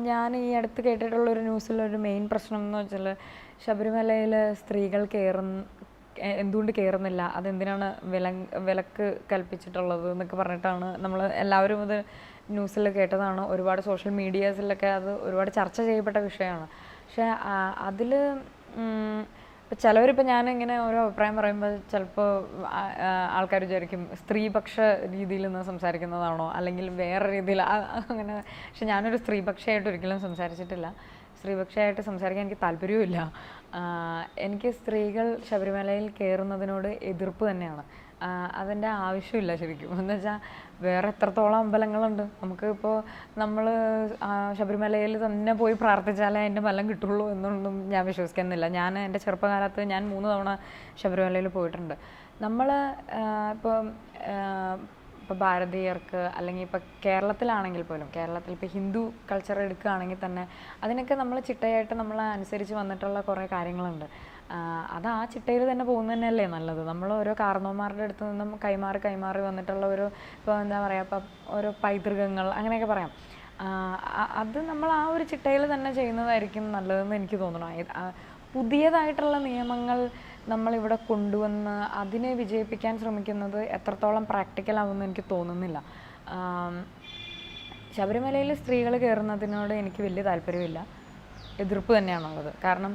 ഞാൻ ഈ അടുത്ത് കേട്ടിട്ടുള്ളൊരു ന്യൂസിലൊരു മെയിൻ പ്രശ്നം എന്ന് വെച്ചാൽ ശബരിമലയിൽ സ്ത്രീകൾ എന്തുകൊണ്ട് കയറുന്നില്ല, അതെന്തിനാണ് വിലക്ക് കൽപ്പിച്ചിട്ടുള്ളത് എന്നൊക്കെ പറഞ്ഞിട്ടാണ് നമ്മൾ എല്ലാവരും ഇത് ന്യൂസിൽ കേട്ടതാണ്. ഒരുപാട് സോഷ്യൽ മീഡിയാസിലൊക്കെ അത് ഒരുപാട് ചർച്ച ചെയ്യപ്പെട്ട വിഷയമാണ്. പക്ഷേ അതിൽ ഇപ്പോൾ ചിലവരിപ്പോൾ ഞാനിങ്ങനെ ഓരോ അഭിപ്രായം പറയുമ്പോൾ ചിലപ്പോൾ ആൾക്കാർ വിചാരിക്കും സ്ത്രീപക്ഷ രീതിയിൽ നിന്ന് സംസാരിക്കുന്നതാണോ അല്ലെങ്കിൽ വേറെ രീതിയിൽ അങ്ങനെ. പക്ഷെ ഞാനൊരു സ്ത്രീപക്ഷമായിട്ട് ഒരിക്കലും സംസാരിച്ചിട്ടില്ല. സ്ത്രീപക്ഷമായിട്ട് സംസാരിക്കാൻ എനിക്ക് താല്പര്യവുമില്ല. എനിക്ക് സ്ത്രീകൾ ശബരിമലയിൽ കയറുന്നതിനോട് എതിർപ്പ് തന്നെയാണ്. അതിൻ്റെ ആവശ്യമില്ല ശരിക്കും. എന്ന് വെച്ചാൽ വേറെ എത്രത്തോളം അമ്പലങ്ങളുണ്ട്. നമുക്ക് ഇപ്പോൾ നമ്മൾ ശബരിമലയിൽ തന്നെ പോയി പ്രാർത്ഥിച്ചാലേ അതിൻ്റെ ഫലം കിട്ടുള്ളൂ എന്നൊന്നും ഞാൻ വിശ്വസിക്കുന്നില്ല. എൻ്റെ ചെറുപ്പകാലത്ത് ഞാൻ 3 തവണ ശബരിമലയിൽ പോയിട്ടുണ്ട്. നമ്മൾ ഇപ്പോൾ ഭാരതീയർക്ക് അല്ലെങ്കിൽ ഇപ്പോൾ കേരളത്തിലാണെങ്കിൽ പോലും കേരളത്തിൽ ഇപ്പോൾ ഹിന്ദു കൾച്ചർ എടുക്കുകയാണെങ്കിൽ തന്നെ അതിനൊക്കെ നമ്മൾ ചിട്ടയായിട്ട് നമ്മൾ അനുസരിച്ച് വന്നിട്ടുള്ള കുറേ കാര്യങ്ങളുണ്ട്. അത് ആ ചിട്ടയിൽ തന്നെ പോകുന്നത് തന്നെയല്ലേ നല്ലത്. നമ്മൾ ഓരോ കാരണവന്മാരുടെ അടുത്ത് നിന്നും കൈമാറി വന്നിട്ടുള്ള ഒരു ഇപ്പോൾ എന്താ പറയുക, ഇപ്പം ഓരോ പൈതൃകങ്ങൾ അങ്ങനെയൊക്കെ പറയാം. അത് നമ്മൾ ആ ഒരു ചിട്ടയിൽ തന്നെ ചെയ്യുന്നതായിരിക്കും നല്ലതെന്ന് എനിക്ക് തോന്നുന്നു. പുതിയതായിട്ടുള്ള നിയമങ്ങൾ നമ്മളിവിടെ കൊണ്ടുവന്ന് അതിനെ വിജയിപ്പിക്കാൻ ശ്രമിക്കുന്നത് എത്രത്തോളം പ്രാക്ടിക്കലാവുമെന്ന് എനിക്ക് തോന്നുന്നില്ല. ശബരിമലയിൽ സ്ത്രീകൾ കയറുന്നതിനോട് എനിക്ക് വലിയ താല്പര്യമില്ല, എതിർപ്പ് തന്നെയാണുള്ളത്. കാരണം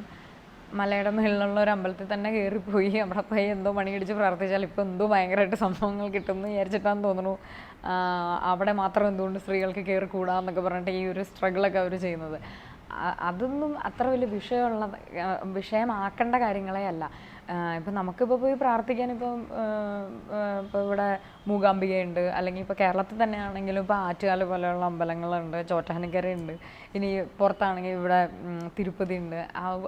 മലയുടെ മുകളിലുള്ള ഒരു അമ്പലത്തിൽ തന്നെ കയറിപ്പോയി അവിടെ പോയി എന്തോ മണിയടിച്ച് പ്രാർത്ഥിച്ചാൽ ഇപ്പോൾ എന്തോ ഭയങ്കരമായിട്ട് സംഭവങ്ങൾ കിട്ടുമെന്ന് വിചാരിച്ചിട്ടാന്ന് തോന്നുന്നു അവിടെ മാത്രം എന്തുകൊണ്ട് സ്ത്രീകൾക്ക് കയറി കൂടാന്നൊക്കെ പറഞ്ഞിട്ട് ഈ ഒരു സ്ട്രഗിളൊക്കെ അവർ ചെയ്യുന്നത്. അതൊന്നും അത്ര വലിയ വിഷയമാക്കേണ്ട കാര്യങ്ങളേ അല്ല. ഇപ്പം നമുക്കിപ്പോൾ പോയി പ്രാർത്ഥിക്കാൻ ഇപ്പോൾ ഇവിടെ മൂകാംബികയുണ്ട്, അല്ലെങ്കിൽ ഇപ്പോൾ കേരളത്തിൽ തന്നെയാണെങ്കിലും ഇപ്പോൾ ആറ്റുകാൽ പോലെയുള്ള അമ്പലങ്ങളുണ്ട്, ചോറ്റാനിക്കരയുണ്ട്, ഇനി പുറത്താണെങ്കിൽ ഇവിടെ തിരുപ്പതി ഉണ്ട്.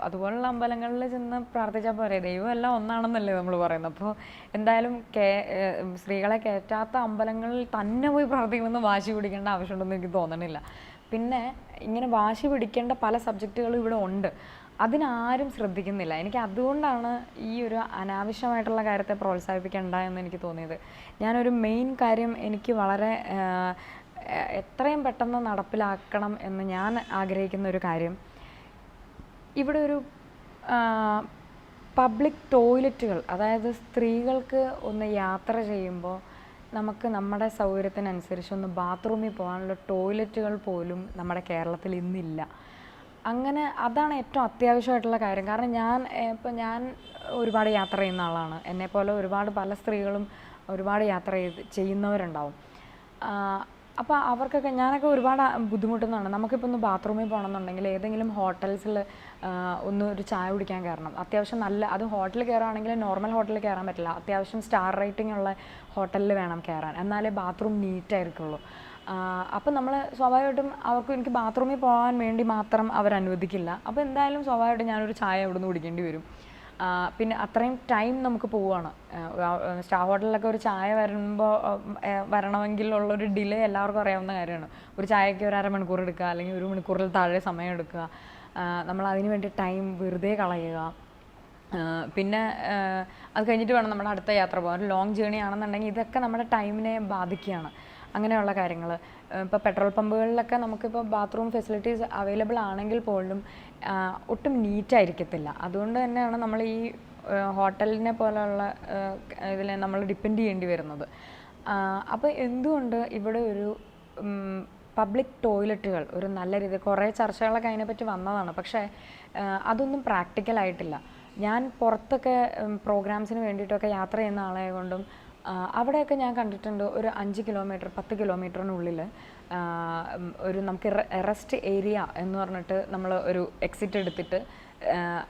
അതുപോലുള്ള അമ്പലങ്ങളിൽ ചെന്ന് പ്രാർത്ഥിച്ചാൽ പോരെ, ദൈവം എല്ലാം ഒന്നാണെന്നല്ലേ നമ്മൾ പറയുന്നത്. അപ്പോൾ എന്തായാലും സ്ത്രീകളെ കയറ്റാത്ത അമ്പലങ്ങളിൽ തന്നെ പോയി പ്രാർത്ഥിക്കണമെന്ന് വാശി പിടിക്കേണ്ട ആവശ്യമുണ്ടെന്ന് എനിക്ക് തോന്നണില്ല. പിന്നെ ഇങ്ങനെ വാശി പിടിക്കേണ്ട പല സബ്ജക്റ്റുകളും ഇവിടെ ഉണ്ട്, അതിനാരും ശ്രദ്ധിക്കുന്നില്ല. എനിക്ക് അതുകൊണ്ടാണ് ഈ ഒരു അനാവശ്യമായിട്ടുള്ള കാര്യത്തെ പ്രോത്സാഹിപ്പിക്കേണ്ട എന്ന് എനിക്ക് തോന്നിയത്. ഞാനൊരു മെയിൻ കാര്യം എനിക്ക് വളരെ എത്രയും പെട്ടെന്ന് നടപ്പിലാക്കണം എന്ന് ഞാൻ ആഗ്രഹിക്കുന്ന ഒരു കാര്യം, ഇവിടെ ഒരു പബ്ലിക് ടോയ്ലറ്റുകൾ, അതായത് സ്ത്രീകൾക്ക് ഒന്ന് യാത്ര ചെയ്യുമ്പോൾ നമുക്ക് നമ്മുടെ സൗകര്യത്തിനനുസരിച്ച് ഒന്ന് ബാത്റൂമിൽ പോകാനുള്ള ടോയ്ലറ്റുകൾ പോലും നമ്മുടെ കേരളത്തിൽ ഇന്നില്ല. അങ്ങനെ അതാണ് ഏറ്റവും അത്യാവശ്യമായിട്ടുള്ള കാര്യം. കാരണം ഞാൻ ഒരുപാട് യാത്ര ചെയ്യുന്ന ആളാണ്. എന്നെപ്പോലെ ഒരുപാട് പല സ്ത്രീകളും ഒരുപാട് യാത്ര ചെയ്യുന്നവരുണ്ടാവും. അപ്പോൾ അവർക്കൊക്കെ ഞാനൊക്കെ ഒരുപാട് ബുദ്ധിമുട്ടുന്നതാണ്. നമുക്കിപ്പോൾ ഒന്ന് ബാത്റൂമിൽ പോകണമെന്നുണ്ടെങ്കിൽ ഏതെങ്കിലും ഹോട്ടൽസിൽ ഒന്ന് ഒരു ചായ കുടിക്കാൻ കയറണം. അത്യാവശ്യം നല്ല, അത് ഹോട്ടലിൽ കയറുകയാണെങ്കിൽ നോർമൽ ഹോട്ടലിൽ കയറാൻ പറ്റില്ല, അത്യാവശ്യം സ്റ്റാർ റേറ്റിംഗ് ഉള്ള ഹോട്ടലിൽ വേണം കയറാൻ, എന്നാലേ ബാത്റൂം നീറ്റായിരിക്കുള്ളൂ. അപ്പോൾ നമ്മൾ സ്വാഭാവികമായിട്ടും അവർക്ക് എനിക്ക് ബാത്റൂമിൽ പോകാൻ വേണ്ടി മാത്രം അവർ അനുവദിക്കില്ല. അപ്പോൾ എന്തായാലും സ്വാഭാവികമായിട്ടും ഞാനൊരു ചായ അവിടെ നിന്ന് കുടിക്കേണ്ടി വരും. പിന്നെ അത്രയും ടൈം നമുക്ക് പോവുകയാണ്. സ്റ്റാർ ഹോട്ടലിലൊക്കെ ഒരു ചായ വരണമെങ്കിലുള്ളൊരു ഡിലേ എല്ലാവർക്കും അറിയാവുന്ന കാര്യമാണ്. ഒരു ചായയ്ക്ക് ഒരു അരമണിക്കൂർ എടുക്കുക, അല്ലെങ്കിൽ 1 മണിക്കൂറിൽ താഴെ സമയം എടുക്കുക. നമ്മൾ അതിന് വേണ്ടി ടൈം വെറുതെ കളയുക. പിന്നെ അത് കഴിഞ്ഞിട്ട് വേണം നമ്മുടെ അടുത്ത യാത്ര പോകാൻ. ഒരു ലോങ് ജേണി ആണെന്നുണ്ടെങ്കിൽ ഇതൊക്കെ നമ്മുടെ ടൈമിനെ ബാധിക്കുകയാണ്. അങ്ങനെയുള്ള കാര്യങ്ങൾ. ഇപ്പോൾ പെട്രോൾ പമ്പുകളിലൊക്കെ നമുക്കിപ്പോൾ ബാത്റൂം ഫെസിലിറ്റീസ് അവൈലബിൾ ആണെങ്കിൽ പോലും ഒട്ടും നീറ്റായിരിക്കത്തില്ല. അതുകൊണ്ട് തന്നെയാണ് നമ്മൾ ഈ ഹോട്ടലിനെ പോലെയുള്ള ഇതിൽ നമ്മൾ ഡിപ്പെൻഡ് ചെയ്യേണ്ടി വരുന്നത്. അപ്പോൾ എന്തുകൊണ്ട് ഇവിടെ ഒരു പബ്ലിക് ടോയ്ലറ്റുകൾ ഒരു നല്ല രീതിയിൽ കുറേ ചർച്ചകളൊക്കെ അതിനെപ്പറ്റി വന്നതാണ്. പക്ഷേ അതൊന്നും പ്രാക്ടിക്കലായിട്ടില്ല. ഞാൻ പുറത്തൊക്കെ പ്രോഗ്രാംസിന് വേണ്ടിയിട്ടൊക്കെ യാത്ര ചെയ്യുന്ന ആളായ കൊണ്ടും അവിടെയൊക്കെ ഞാൻ കണ്ടിട്ടുണ്ട് ഒരു 5 കിലോമീറ്റർ 10 കിലോമീറ്ററിനുള്ളിൽ ഒരു നമുക്ക് റെസ്റ്റ് ഏരിയ എന്ന് പറഞ്ഞിട്ട് നമ്മൾ ഒരു എക്സിറ്റ് എടുത്തിട്ട്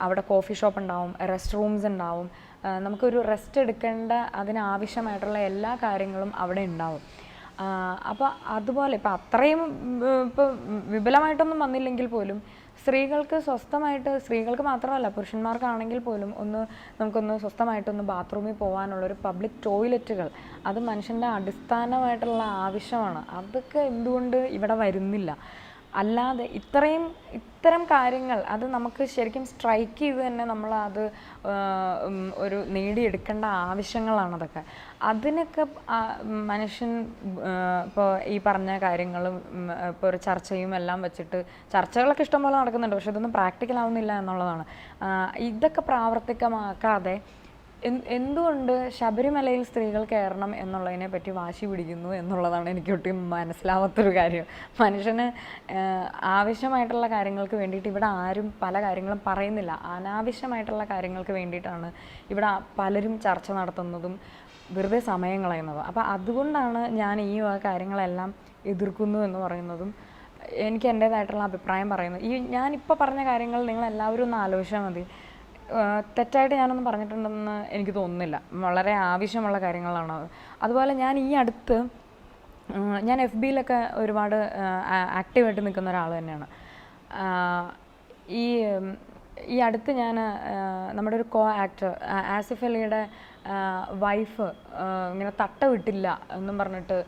അവിടെ കോഫി ഷോപ്പ് ഉണ്ടാവും, റെസ്റ്റ് റൂംസ് ഉണ്ടാവും. നമുക്കൊരു റെസ്റ്റ് എടുക്കേണ്ട അതിനാവശ്യമായിട്ടുള്ള എല്ലാ കാര്യങ്ങളും അവിടെ ഉണ്ടാവും. അപ്പോൾ അതുപോലെ ഇപ്പോൾ അത്രയും ഇപ്പോൾ വിപുലമായിട്ടൊന്നും വന്നില്ലെങ്കിൽ പോലും സ്ത്രീകൾക്ക് സ്വസ്ഥമായിട്ട്, സ്ത്രീകൾക്ക് മാത്രമല്ല പുരുഷന്മാർക്കാണെങ്കിൽ പോലും നമുക്കൊന്ന് സ്വസ്ഥമായിട്ടൊന്ന് ബാത്റൂമിൽ പോകാനുള്ളൊരു പബ്ലിക് ടോയ്ലറ്റുകൾ, അത് മനുഷ്യൻ്റെ അടിസ്ഥാനമായിട്ടുള്ള ആവശ്യമാണ്. അതൊക്കെ എന്തുകൊണ്ട് ഇവിടെ വരുന്നില്ല? അല്ലാതെ ഇത്തരം കാര്യങ്ങൾ അത് നമുക്ക് ശരിക്കും സ്ട്രൈക്ക് ചെയ്ത് തന്നെ നമ്മളത് ഒരു നേടിയെടുക്കേണ്ട ആവശ്യങ്ങളാണതൊക്കെ. അതിനൊക്കെ മനുഷ്യൻ ഇപ്പോൾ ഈ പറഞ്ഞ കാര്യങ്ങളും ഇപ്പോൾ ഒരു ചർച്ചയും എല്ലാം വെച്ചിട്ട് ചർച്ചകളൊക്കെ ഇഷ്ടംപോലെ നടക്കുന്നുണ്ട്, പക്ഷെ ഇതൊന്നും പ്രാക്ടിക്കൽ ആവുന്നില്ല എന്നുള്ളതാണ്. ഇതൊക്കെ പ്രാവർത്തികമാക്കാതെ എന്തുകൊണ്ട് ശബരിമലയിൽ സ്ത്രീകൾ കയറണം എന്നുള്ളതിനെ പറ്റി വാശി പിടിക്കുന്നു എന്നുള്ളതാണ് എനിക്കൊട്ടും മനസ്സിലാവാത്തൊരു കാര്യം. മനുഷ്യന് ആവശ്യമായിട്ടുള്ള കാര്യങ്ങൾക്ക് വേണ്ടിയിട്ട് ഇവിടെ ആരും പല കാര്യങ്ങളും പറയുന്നില്ല. അനാവശ്യമായിട്ടുള്ള കാര്യങ്ങൾക്ക് വേണ്ടിയിട്ടാണ് ഇവിടെ പലരും ചർച്ച നടത്തുന്നതും വെറുതെ സമയം കളയുന്നതും. അപ്പോൾ അതുകൊണ്ടാണ് ഞാൻ ഈ കാര്യങ്ങളെല്ലാം എതിർക്കുന്നു എന്ന് പറയുന്നതും എനിക്ക് എൻ്റേതായിട്ടുള്ള അഭിപ്രായം പറയുന്നത്. ഞാനിപ്പോൾ പറഞ്ഞ കാര്യങ്ങൾ നിങ്ങളെല്ലാവരും ഒന്ന് ആലോചിച്ചാൽ മതി. തെറ്റായിട്ട് ഞാനൊന്നും പറഞ്ഞിട്ടുണ്ടെന്ന് എനിക്ക് തോന്നുന്നില്ല. വളരെ ആവശ്യമുള്ള കാര്യങ്ങളാണ്. അതുപോലെ ഞാൻ ഈ അടുത്ത് ഞാൻ FBയിലൊക്കെ ഒരുപാട് ആക്റ്റീവായിട്ട് നിൽക്കുന്ന ഒരാൾ തന്നെയാണ്. ഈ അടുത്ത് ഞാൻ നമ്മുടെ ഒരു കോ ആക്ടർ ആസിഫ് അലിയുടെ വൈഫ് ഇങ്ങനെ തട്ട വിട്ടില്ല എന്നും പറഞ്ഞിട്ട്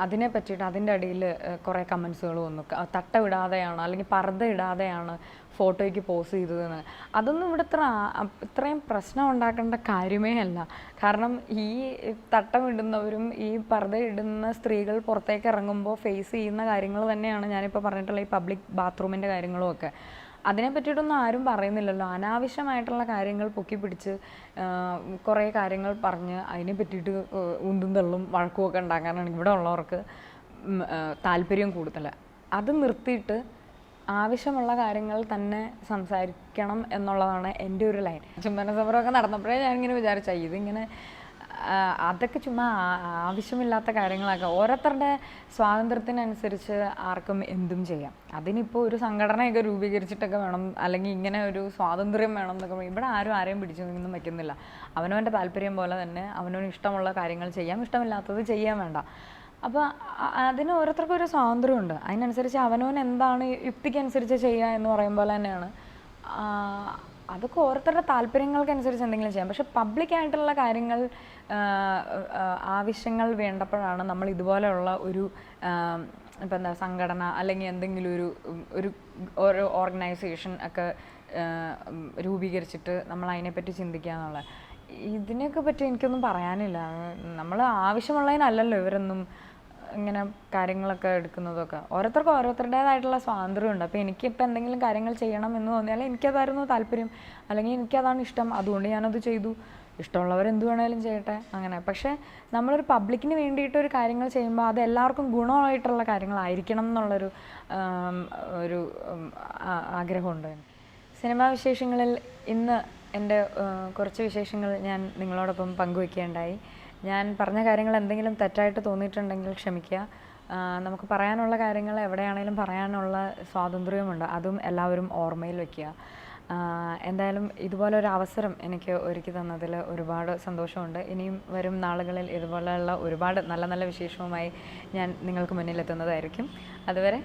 അതിനെ പറ്റിയിട്ട് അതിൻ്റെ അടിയിൽ കുറേ കമൻസുകൾ വന്നു. തട്ട വിടാതെയാണ് അല്ലെങ്കിൽ പർദ്ദ ഇടാതെയാണ് ഫോട്ടോയ്ക്ക് പോസ് ചെയ്തതെന്ന്. അതൊന്നും ഇവിടെ ഇത്രയും പ്രശ്നം ഉണ്ടാക്കേണ്ട കാര്യമേ അല്ല. കാരണം ഈ തട്ടം ഇടുന്നവരും ഈ പർദ്ദ ഇടുന്ന സ്ത്രീകൾ പുറത്തേക്ക് ഇറങ്ങുമ്പോൾ ഫേസ് ചെയ്യുന്ന കാര്യങ്ങൾ തന്നെയാണ് ഞാനിപ്പോൾ പറഞ്ഞിട്ടുള്ള ഈ പബ്ലിക് ബാത്റൂമിൻ്റെ കാര്യങ്ങളും ഒക്കെ. അതിനെ പറ്റിയിട്ടൊന്നും ആരും പറയുന്നില്ലല്ലോ. അനാവശ്യമായിട്ടുള്ള കാര്യങ്ങൾ പൊക്കി പിടിച്ച് കുറേ കാര്യങ്ങൾ പറഞ്ഞ് അതിനെ പറ്റിയിട്ട് ഉന്തും തള്ളും വഴക്കുമൊക്കെ ഉണ്ടാക്കാനാണ് ഇവിടെ ഉള്ളവർക്ക് താല്പര്യം കൂടുതൽ. അത് നിർത്തിയിട്ട് ആവശ്യമുള്ള കാര്യങ്ങൾ തന്നെ സംസാരിക്കണം എന്നുള്ളതാണ് എൻ്റെ ഒരു ലൈൻ. ചുംബന സമരമൊക്കെ നടന്നപ്പോഴേ ഞാനിങ്ങനെ വിചാരിച്ച ഇതിങ്ങനെ അതൊക്കെ ചുമ്മാ ആവശ്യമില്ലാത്ത കാര്യങ്ങളൊക്കെ. ഓരോരുത്തരുടെ സ്വാതന്ത്ര്യത്തിനനുസരിച്ച് ആർക്കും എന്തും ചെയ്യാം. അതിനിപ്പോൾ ഒരു സംഘടനയൊക്കെ രൂപീകരിച്ചിട്ടൊക്കെ വേണം, അല്ലെങ്കിൽ ഇങ്ങനെ ഒരു സ്വാതന്ത്ര്യം വേണം എന്നൊക്കെ ഇവിടെ ആരും ആരെയും പിടിച്ചു നിന്നും വയ്ക്കുന്നില്ല. അവനവൻ്റെ താല്പര്യം പോലെ തന്നെ അവനവന് ഇഷ്ടമുള്ള കാര്യങ്ങൾ ചെയ്യാം, ഇഷ്ടമില്ലാത്തത് ചെയ്യാൻ വേണ്ട. അപ്പോൾ അതിന് ഓരോരുത്തർക്കും ഒരു സ്വാതന്ത്ര്യമുണ്ട്. അതിനനുസരിച്ച് അവനവൻ എന്താണ് യുക്തിക്കനുസരിച്ച് ചെയ്യുക എന്ന് പറയും പോലെ തന്നെയാണ്. അതൊക്കെ ഓരോരുത്തരുടെ താല്പര്യങ്ങൾക്കനുസരിച്ച് എന്തെങ്കിലും ചെയ്യാം. പക്ഷെ പബ്ലിക്കായിട്ടുള്ള കാര്യങ്ങൾ ആവശ്യങ്ങൾ വേണ്ടപ്പോഴാണ് നമ്മൾ ഇതുപോലെയുള്ള ഒരു ഇപ്പം എന്താ സംഘടന അല്ലെങ്കിൽ എന്തെങ്കിലും ഒരു ഓർഗനൈസേഷൻ ഒക്കെ രൂപീകരിച്ചിട്ട് നമ്മൾ അതിനെപ്പറ്റി ചിന്തിക്കുക എന്നുള്ളത്. ഇതിനെയൊക്കെ പറ്റി എനിക്കൊന്നും പറയാനില്ല. നമ്മൾ ആവശ്യമുള്ളതിനല്ലല്ലോ ഇവരൊന്നും ഇങ്ങനെ കാര്യങ്ങളൊക്കെ എടുക്കുന്നതൊക്കെ. ഓരോരുത്തർക്കും ഓരോരുത്തരുടേതായിട്ടുള്ള സ്വാതന്ത്ര്യമുണ്ട്. അപ്പോൾ എനിക്കിപ്പോൾ എന്തെങ്കിലും കാര്യങ്ങൾ ചെയ്യണം എന്ന് തോന്നിയാൽ എനിക്കതായിരുന്നു താല്പര്യം, അല്ലെങ്കിൽ എനിക്കതാണ് ഇഷ്ടം, അതുകൊണ്ട് ഞാനത് ചെയ്തു. ഇഷ്ടമുള്ളവരെന്ത് വേണേലും ചെയ്യട്ടെ, അങ്ങനെ. പക്ഷേ നമ്മളൊരു പബ്ലിക്കിന് വേണ്ടിയിട്ടൊരു കാര്യങ്ങൾ ചെയ്യുമ്പോൾ അത് എല്ലാവർക്കും ഗുണമായിട്ടുള്ള കാര്യങ്ങളായിരിക്കണം എന്നുള്ളൊരു ആഗ്രഹമുണ്ട്. സിനിമാ വിശേഷങ്ങളിൽ ഇന്ന് എൻ്റെ കുറച്ച് വിശേഷങ്ങൾ ഞാൻ നിങ്ങളോടൊപ്പം പങ്കുവയ്ക്കുകയുണ്ടായി. ഞാൻ പറഞ്ഞ കാര്യങ്ങൾ എന്തെങ്കിലും തെറ്റായിട്ട് തോന്നിയിട്ടുണ്ടെങ്കിൽ ക്ഷമിക്കുക. നമുക്ക് പറയാനുള്ള കാര്യങ്ങൾ എവിടെയാണെങ്കിലും പറയാനുള്ള സ്വാതന്ത്ര്യമുണ്ട്. അതും എല്ലാവരും ഓർമ്മയിൽ വയ്ക്കുക. എന്തായാലും ഇതുപോലൊരു അവസരം എനിക്ക് ഒരുക്കി തന്നതിൽ ഒരുപാട് സന്തോഷമുണ്ട്. ഇനിയും വരും നാളുകളിൽ ഇതുപോലെയുള്ള ഒരുപാട് നല്ല നല്ല വിശേഷവുമായി ഞാൻ നിങ്ങൾക്ക് മുന്നിലെത്തുന്നതായിരിക്കും. അതുവരെ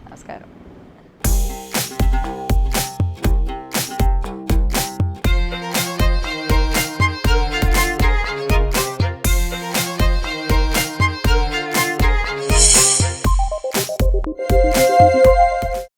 നമസ്കാരം.